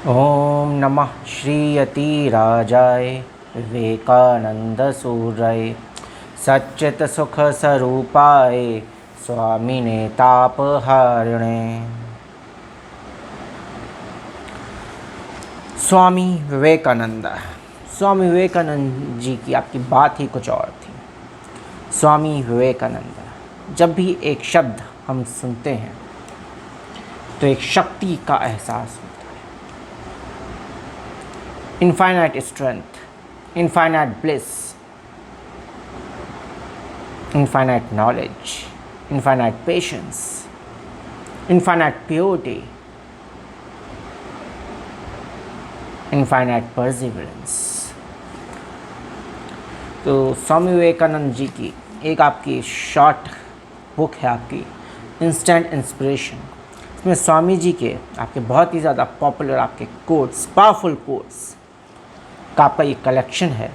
ओम नमः श्री यतिराजाय विवेकानंद सूर्य सच्चित सुख स्वरूपाय स्वामिने तापहारिणे। स्वामी विवेकानंद जी की आपकी बात ही कुछ और थी। स्वामी विवेकानंद, जब भी एक शब्द हम सुनते हैं तो एक शक्ति का एहसास होता है। Infinite strength, infinite bliss, infinite knowledge, infinite patience, infinite purity, infinite perseverance. तो स्वामी विवेकानंद जी की एक आपकी शॉर्ट बुक है आपकी इंस्टेंट इंस्पिरेशन। इसमें स्वामी जी के आपके बहुत ही ज़्यादा पॉपुलर आपके कोट्स, पावरफुल कोट्स का आपका ये कलेक्शन है।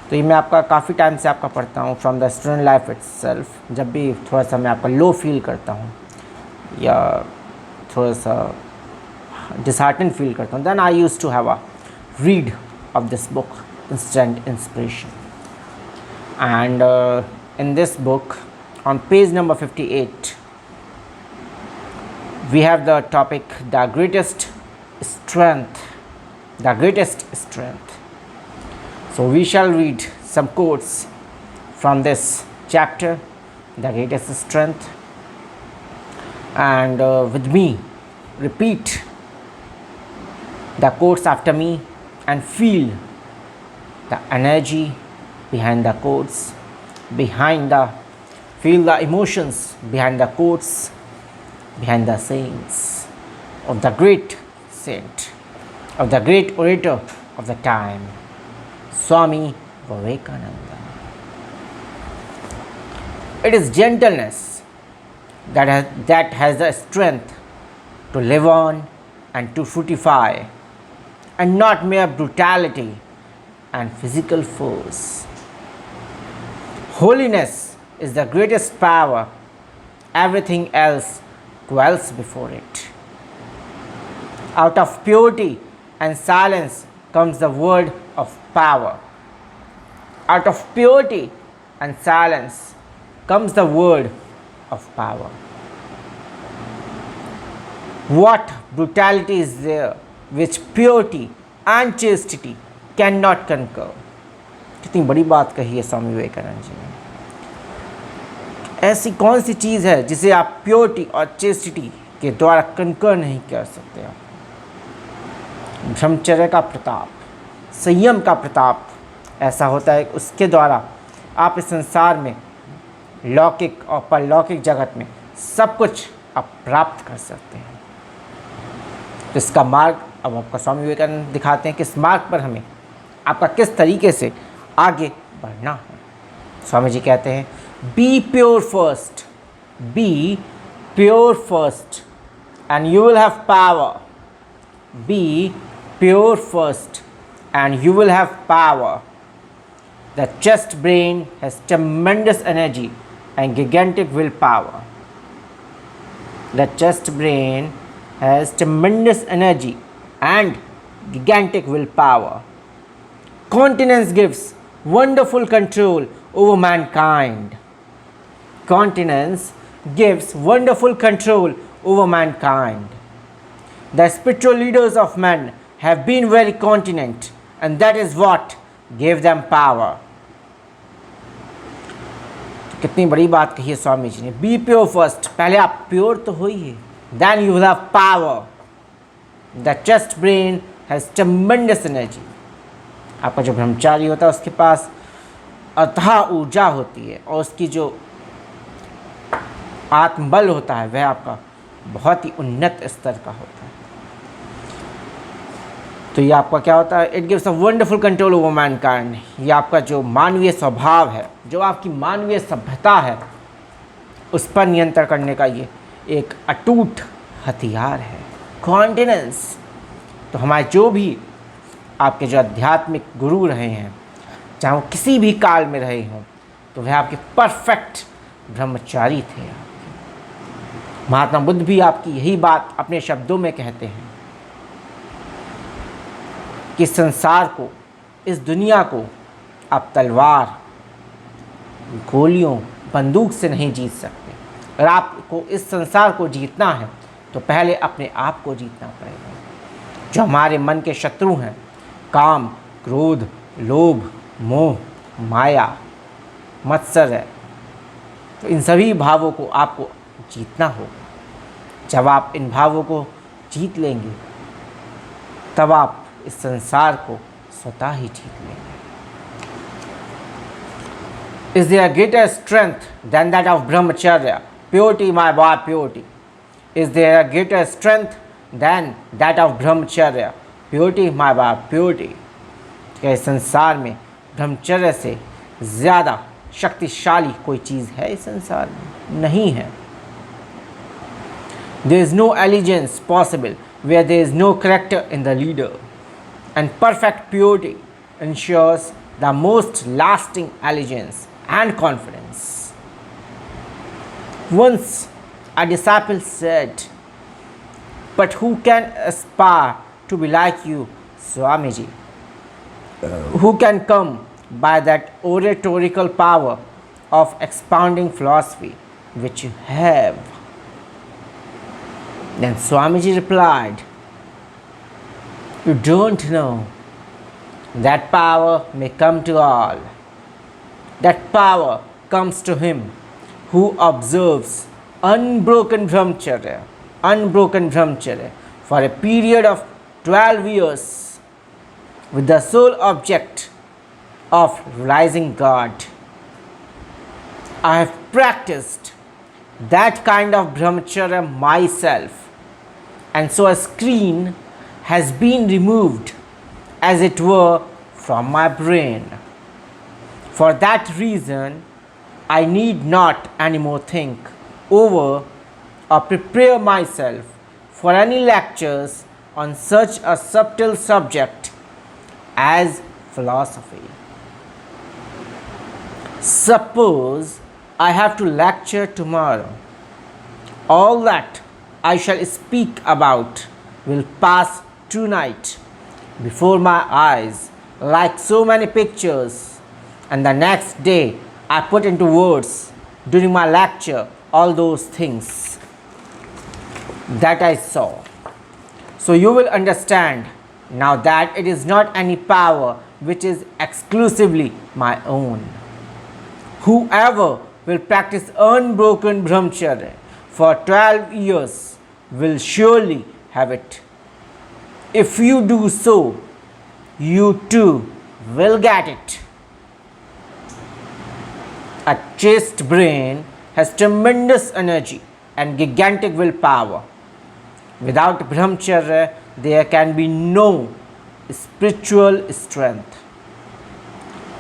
तो ये मैं आपका काफ़ी टाइम से आपका पढ़ता हूँ from the student life itself. जब भी थोड़ा सा मैं आपका लो फील करता हूँ या थोड़ा सा डिसहार्टन फील करता हूँ, then I use to have a read of this book instant inspiration. And in this book on page number 58 we have the topic the greatest strength. So we shall read some quotes from this chapter, the greatest strength, and with me repeat the quotes after me and feel the energy behind the quotes, feel the emotions behind the quotes, behind the sayings of the great saint, of the great orator of the time, Swami Vivekananda. It is gentleness that has the strength to live on and to fructify, and not mere brutality and physical force. Holiness is the greatest power, everything else quells before it. Out of purity and silence comes the word of power. Out of purity and silence comes the word of power. What brutality is there which purity and chastity cannot conquer? कितनी बड़ी बात कही है स्वामी विवेकानंद जी ने। ऐसी कौन सी चीज़ है जिसे आप प्योरिटी और चेस्टिटी के द्वारा कंकर नहीं कर सकते? आप ब्रह्मचर्य का प्रताप, संयम का प्रताप ऐसा होता है, उसके द्वारा आप इस संसार में लौकिक और परलौकिक जगत में सब कुछ आप प्राप्त कर सकते हैं। तो इसका मार्ग अब आपका स्वामी विवेकानंद दिखाते हैं कि इस मार्ग पर हमें आपका किस तरीके से आगे बढ़ना है। स्वामी जी कहते हैं, Be pure first, and you will have power. Be pure first, and you will have power. The just brain has tremendous energy and gigantic willpower. The just brain has tremendous energy and gigantic willpower. Continence gives wonderful control over mankind. Continence gives wonderful control over mankind. The spiritual leaders of men have been very continent, and that is what gave them power. कितनी बड़ी बात कही है स्वामी जी ने। Be pure first, पहले आप pure तो होइए, then you will have power. The just brain has tremendous energy. आपका जो ब्रह्मचारी होता है उसके पास अथाह ऊर्जा होती है, और उसकी जो आत्मबल होता है वह आपका बहुत ही उन्नत स्तर का होता है। तो ये आपका क्या होता है? It gives a wonderful control over Mankind. ये आपका जो मानवीय स्वभाव है, जो आपकी मानवीय सभ्यता है, उस पर नियंत्रण करने का ये एक अटूट हथियार है। कॉन्टिनेंस। तो हमारे जो भी आपके जो आध्यात्मिक गुरु रहे हैं, चाहे वो किसी भी काल में रहे हों, तो वह आपके परफेक्ट ब्रह्मचारी थे। महात्मा बुद्ध भी आपकी यही बात अपने शब्दों में कहते हैं कि संसार को, इस दुनिया को आप तलवार, गोलियों, बंदूक से नहीं जीत सकते। अगर आपको इस संसार को जीतना है तो पहले अपने आप को जीतना पड़ेगा। जो हमारे मन के शत्रु हैं, काम, क्रोध, लोभ, मोह, माया, मत्सर है, तो इन सभी भावों को आपको जीतना होगा। जब आप इन भावों को जीत लेंगे तब आप इस संसार को स्वतः ही जीत लेंगे। Is there a greater strength than that of brahmacharya? Purity, my boy, purity. Is there a greater strength than that of brahmacharya? Purity, my boy, purity. क्या इस संसार में ब्रह्मचर्य से ज़्यादा शक्तिशाली कोई चीज़ है इस संसार में? नहीं है। There is no allegiance possible where there is no character in the leader, and perfect purity ensures the most lasting allegiance and confidence. Once a disciple said, "But who can aspire to be like you, Swamiji? Who can come by that oratorical power of expounding philosophy which you have?" Then Swamiji replied, "You don't know. That power may come to all. That power comes to him who observes unbroken brahmacharya for a period of 12 years with the sole object of realizing God. I have practiced that kind of brahmacharya myself, and so a screen has been removed, as it were, from my brain. For that reason, I need not anymore think over or prepare myself for any lectures on such a subtle subject as philosophy. Suppose I have to lecture tomorrow. All that I shall speak about will pass tonight before my eyes like so many pictures, and the next day I put into words during my lecture all those things that I saw. So you will understand now that it is not any power which is exclusively my own. Whoever will practice unbroken brahmacharya for 12 years will surely have it. If you do so, you too will get it. A chaste brain has tremendous energy and gigantic willpower. Without brahmacharya, there can be no spiritual strength.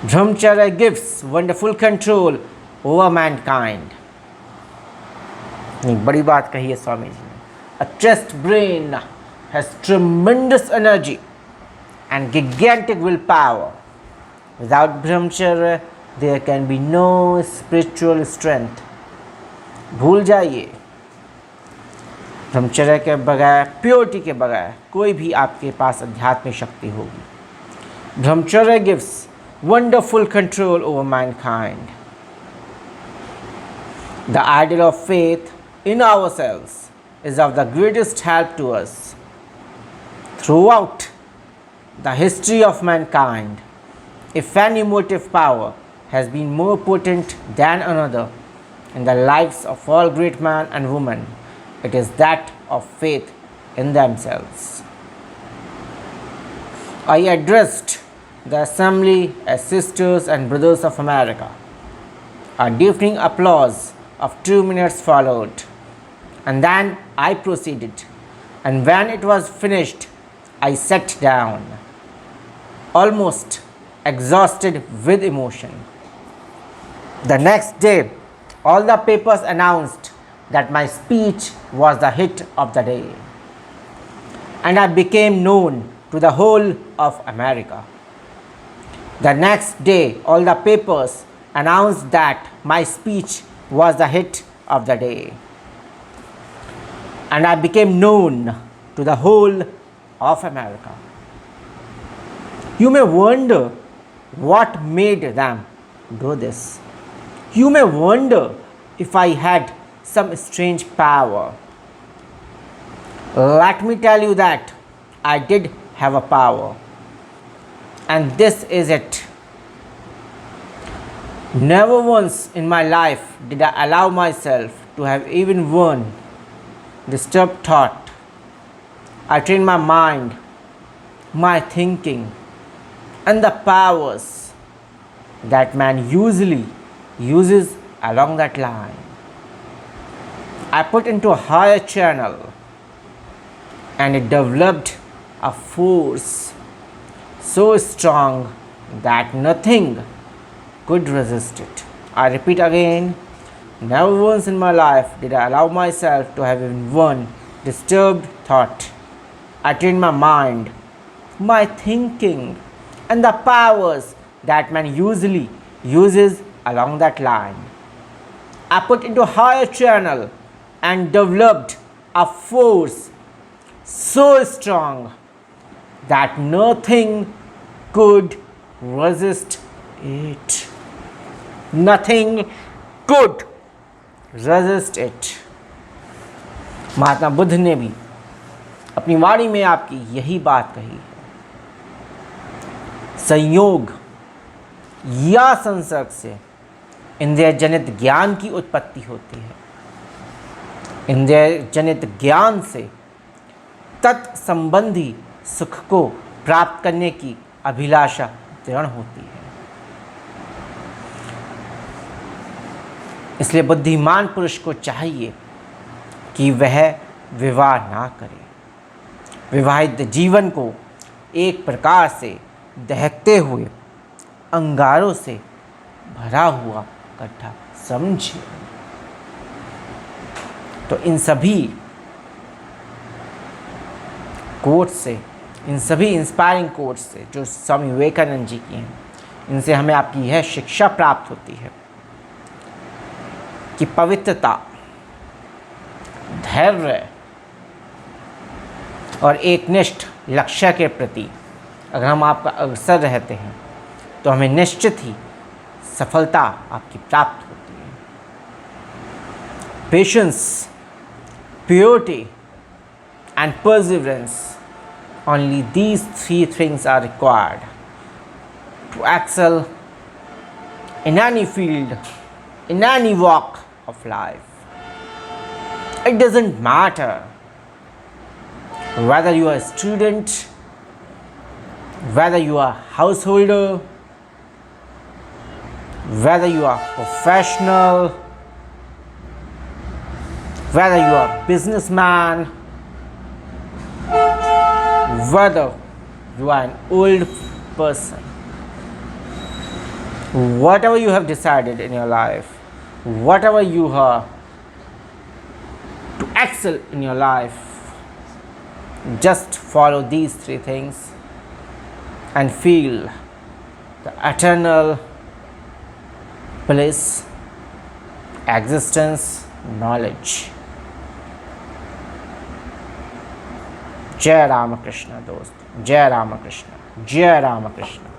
Brahmacharya gives wonderful control over mankind. एक बड़ी बात कही है स्वामी जी ने. A chaste brain has tremendous energy and gigantic willpower. Without brahmacharya, there can be no spiritual strength. भूल जाइए, ब्रह्मचर्य के बगैर, प्योरिटी के बगैर कोई भी आपके पास आध्यात्मिक शक्ति होगी. ब्रह्मचर्य gives wonderful control over mankind. The ideal of faith in ourselves is of the greatest help to us. Throughout the history of mankind, if any motive power has been more potent than another in the lives of all great men and women, it is that of faith in themselves. I addressed the assembly as sisters and brothers of America. A deafening applause of 2 minutes followed, and then I proceeded, and when it was finished, I sat down, almost exhausted with emotion. The next day, all the papers announced that my speech was the hit of the day, and I became known to the whole of America. The next day, all the papers announced that my speech was the hit of the day, and I became known to the whole of America. You may wonder what made them do this. You may wonder if I had some strange power. Let me tell you that I did have a power. And this is it. Never once in my life did I allow myself to have even one disturbed thought. I trained my mind, my thinking, and the powers that man usually uses along that line. I put into a higher channel and it developed a force so strong that nothing could resist it. I repeat again, never once in my life did I allow myself to have even one disturbed thought. I trained my mind, my thinking, and the powers that man usually uses along that line. I put into a higher channel and developed a force so strong that nothing could resist it. Nothing could resist it. Mahatma Buddha ने भी अपनी वाणी में आपकी यही बात कही है। संयोग या संसर्ग से इंद्रिय जनित ज्ञान की उत्पत्ति होती है। इंद्रिय जनित ज्ञान से तत्संबंधी सुख को प्राप्त करने की अभिलाषा दृढ़ होती है। इसलिए बुद्धिमान पुरुष को चाहिए कि वह विवाह ना करे, विवाहित जीवन को एक प्रकार से दहकते हुए अंगारों से भरा हुआ गड्ढा समझे। तो इन सभी कोट्स से, इन सभी इंस्पायरिंग कोट्स से जो स्वामी विवेकानंद जी की हैं, इनसे हमें आपकी यह शिक्षा प्राप्त होती है कि पवित्रता, धैर्य और एकनिष्ठ लक्ष्य के प्रति अगर हम आपका अग्रसर रहते हैं तो हमें निश्चित ही सफलता आपकी प्राप्त होती है। Patience, purity and perseverance, only these three things are required to excel in any field, in any walk of life. It doesn't matter whether you are a student, whether you are a householder, whether you are professional, whether you are a businessman, whether you are an old person, whatever you have decided in your life, whatever you are to excel in your life, just follow these three things and feel the eternal bliss, existence, knowledge. जय राम कृष्ण दोस्त, जय राम कृष्ण, जय राम कृष्ण।